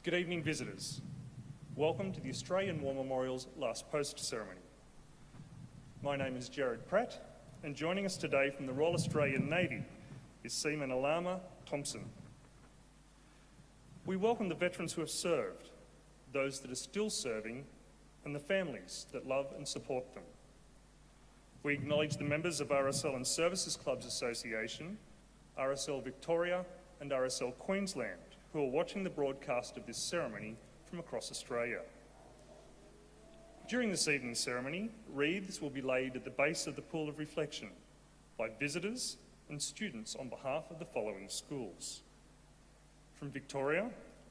Good evening, visitors. Welcome to the Australian War Memorial's last post ceremony. My name is Jared Pratt, and joining us today from the Royal Australian Navy is Seaman Alama Thompson. We welcome the veterans who have served, those that are still serving, and the families that love and support them. We acknowledge the members of RSL and Services Clubs Association, RSL Victoria and RSL Queensland, who are watching the broadcast of this ceremony from across Australia. During this evening's ceremony, wreaths will be laid at the base of the Pool of Reflection by visitors and students on behalf of the following schools. From Victoria,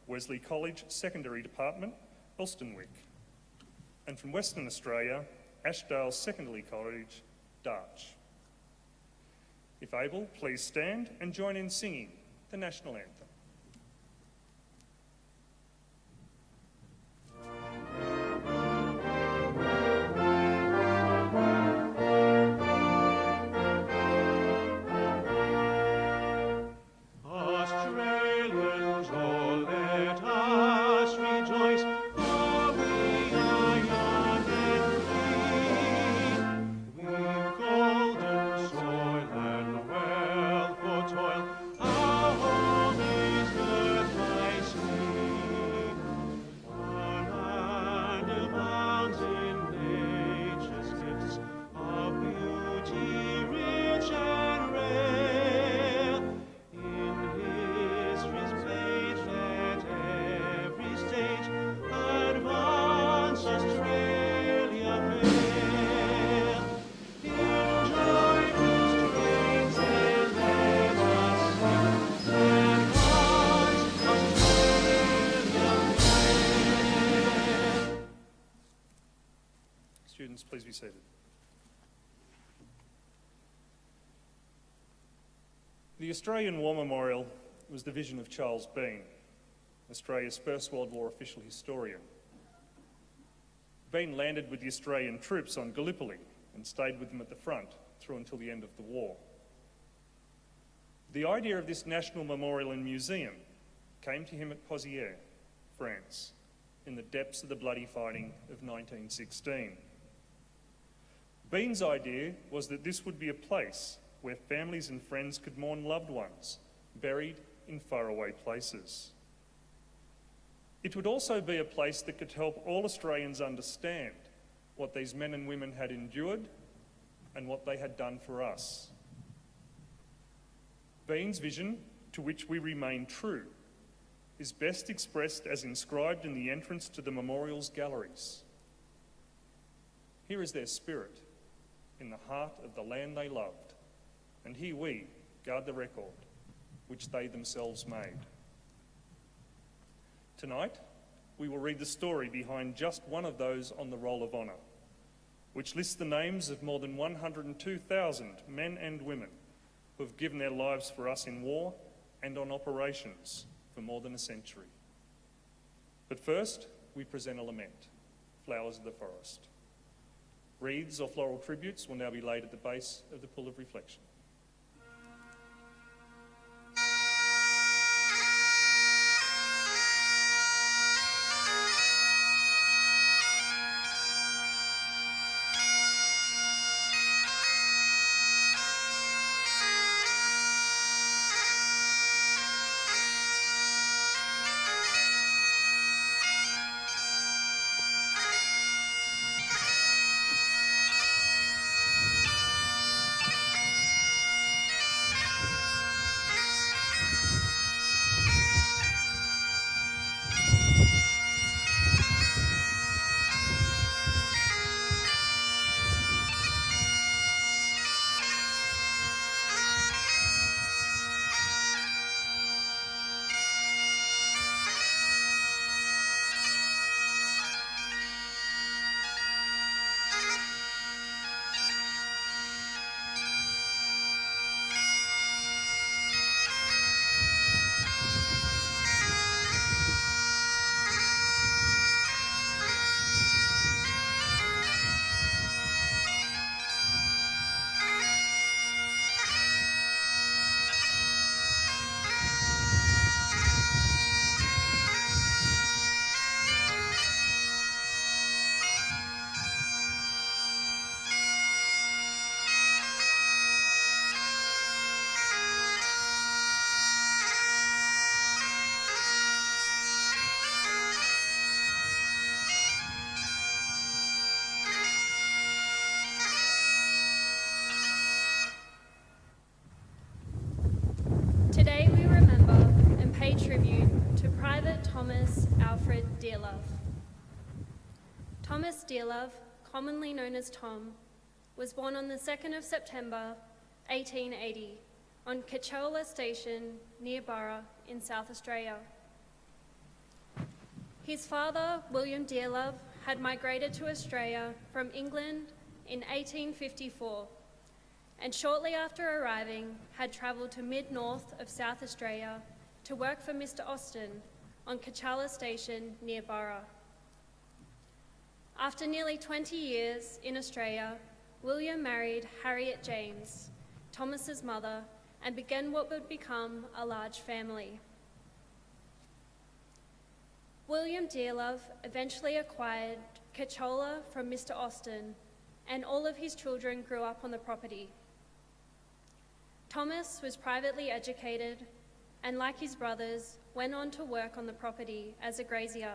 Wesley College Secondary Department, Elstonwick. And from Western Australia, Ashdale Secondary College, Darch. If able, please stand and join in singing the National Anthem. Students, please be seated. The Australian War Memorial was the vision of Charles Bean, Australia's First World War official historian. Bean landed with the Australian troops on Gallipoli and stayed with them at the front through until the end of the war. The idea of this national memorial and museum came to him at Pozières, France, in the depths of the bloody fighting of 1916. Bean's idea was that this would be a place where families and friends could mourn loved ones buried in faraway places. It would also be a place that could help all Australians understand what these men and women had endured and what they had done for us. Bean's vision, to which we remain true, is best expressed as inscribed in the entrance to the memorial's galleries. Here is their spirit, in the heart of the land they loved, and here we guard the record which they themselves made. Tonight, we will read the story behind just one of those on the Roll of Honour, which lists the names of more than 102,000 men and women who have given their lives for us in war and on operations for more than a century. But first, we present a lament, Flowers of the Forest. Wreaths or floral tributes will now be laid at the base of the Pool of Reflection. Thomas Alfred Dearlove. Thomas Dearlove, commonly known as Tom, was born on the 2nd of September 1880 on Cachola Station near Burra in South Australia. His father, William Dearlove, had migrated to Australia from England in 1854, and shortly after arriving had travelled to mid-north of South Australia to work for Mr. Austin on Cachola Station near Burra. After nearly 20 years in Australia, William married Harriet James, Thomas's mother, and began what would become a large family. William Dearlove eventually acquired Cachola from Mr. Austin, and all of his children grew up on the property. Thomas was privately educated and, like his brothers, went on to work on the property as a grazier.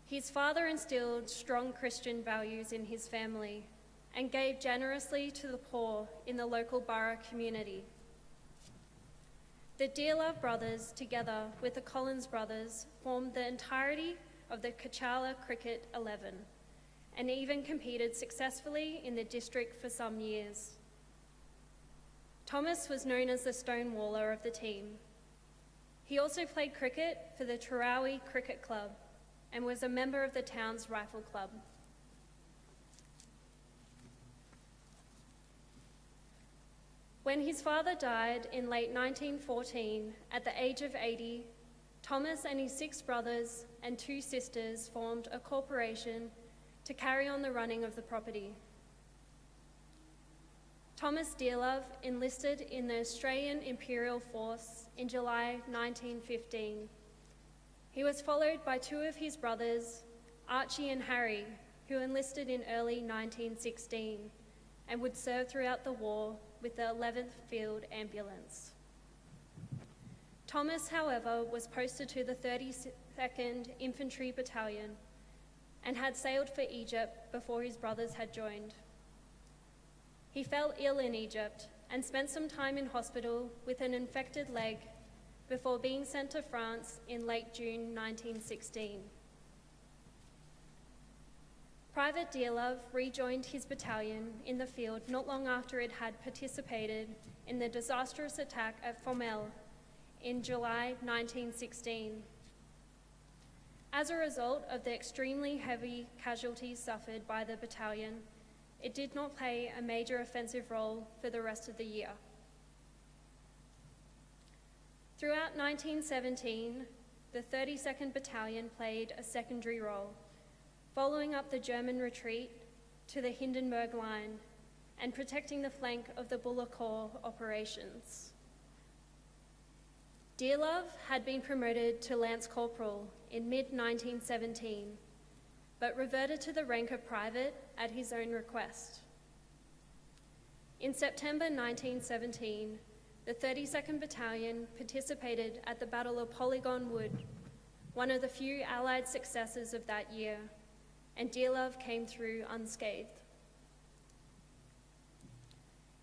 His father instilled strong Christian values in his family and gave generously to the poor in the local Burra community. The Dearlove brothers, together with the Collins brothers, formed the entirety of the Cachola Cricket 11 and even competed successfully in the district for some years. Thomas was known as the stonewaller of the team. He also played cricket for the Tarawi Cricket Club and was a member of the town's rifle club. When his father died in late 1914, at the age of 80, Thomas and his 6 brothers and 2 sisters formed a corporation to carry on the running of the property. Thomas Dearlove enlisted in the Australian Imperial Force in July 1915. He was followed by 2 of his brothers, Archie and Harry, who enlisted in early 1916 and would serve throughout the war with the 11th Field Ambulance. Thomas, however, was posted to the 32nd Infantry Battalion and had sailed for Egypt before his brothers had joined. He fell ill in Egypt and spent some time in hospital with an infected leg before being sent to France in late June 1916. Private Dearlove rejoined his battalion in the field not long after it had participated in the disastrous attack at Fromelles in July 1916. As a result of the extremely heavy casualties suffered by the battalion, it did not play a major offensive role for the rest of the year. Throughout 1917, the 32nd Battalion played a secondary role, following up the German retreat to the Hindenburg Line and protecting the flank of the Bullecourt operations. Dearlove had been promoted to Lance Corporal in mid-1917, but reverted to the rank of private at his own request. In September 1917, the 32nd Battalion participated at the Battle of Polygon Wood, one of the few Allied successes of that year, and Dearlove came through unscathed.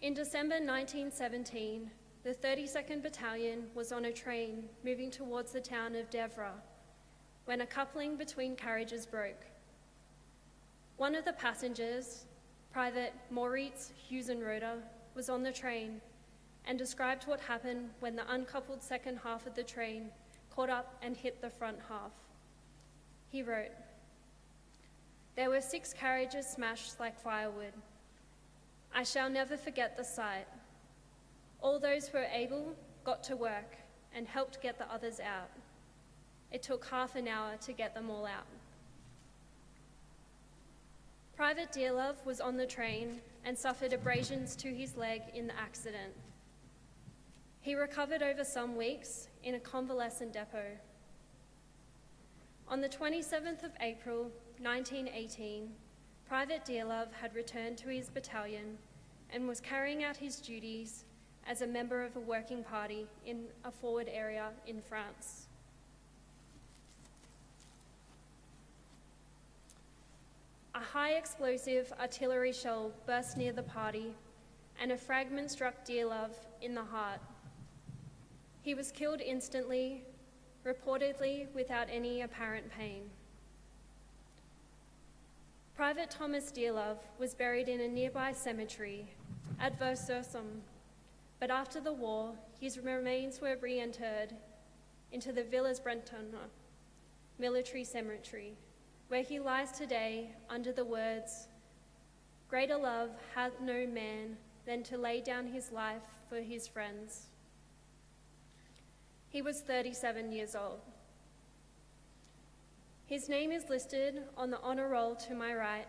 In December 1917, the 32nd Battalion was on a train moving towards the town of Devra when a coupling between carriages broke. One of the passengers, Private Moritz Husenroder, was on the train and described what happened when the uncoupled second half of the train caught up and hit the front half. He wrote, "There were 6 carriages smashed like firewood. I shall never forget the sight. All those who were able got to work and helped get the others out. It took half an hour to get them all out." Private Dearlove was on the train and suffered abrasions to his leg in the accident. He recovered over some weeks in a convalescent depot. On the 27th of April 1918, Private Dearlove had returned to his battalion and was carrying out his duties as a member of a working party in a forward area in France. A high explosive artillery shell burst near the party and a fragment struck Dearlove in the heart. He was killed instantly, reportedly without any apparent pain. Private Thomas Dearlove was buried in a nearby cemetery at Versursum, but after the war, his remains were reinterred into the Villas Brentona military cemetery, where he lies today under the words, "Greater love hath no man than to lay down his life for his friends." He was 37 years old. His name is listed on the honour roll to my right,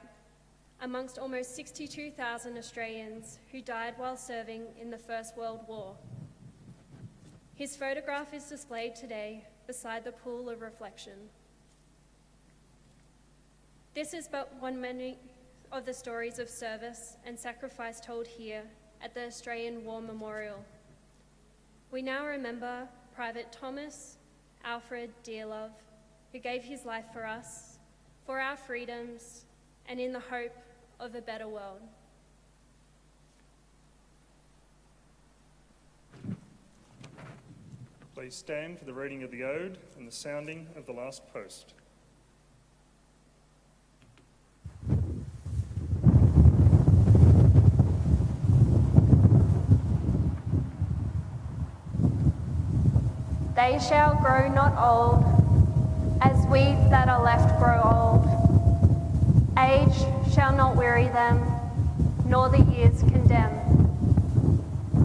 amongst almost 62,000 Australians who died while serving in the First World War. His photograph is displayed today beside the pool of reflection. This is but one many of the stories of service and sacrifice told here at the Australian War Memorial. We now remember Private Thomas Alfred Dearlove, who gave his life for us, for our freedoms, and in the hope of a better world. Please stand for the reading of the Ode and the sounding of the last post. They shall grow not old, as we that are left grow old. Age shall not weary them, nor the years condemn.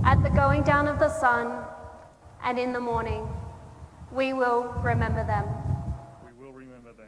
At the going down of the sun, and in the morning, we will remember them. We will remember them.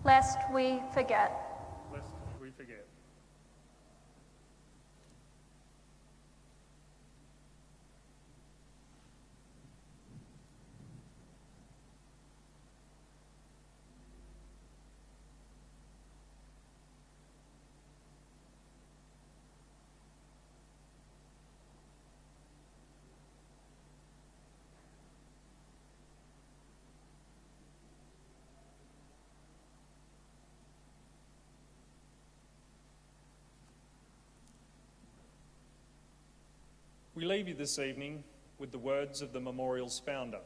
Lest we forget. Lest we forget. We leave you this evening with the words of the memorial's founder,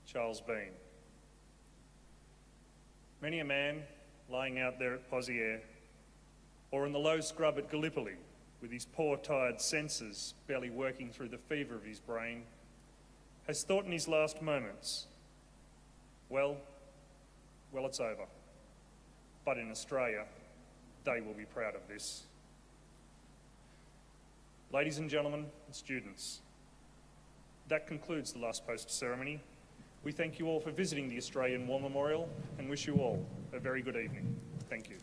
Charles Bean. Many a man lying out there at Pozières, or in the low scrub at Gallipoli, with his poor tired senses barely working through the fever of his brain, has thought in his last moments, well, it's over. But in Australia, they will be proud of this. Ladies and gentlemen and students, that concludes the last post ceremony. We thank you all for visiting the Australian War Memorial and wish you all a very good evening. Thank you.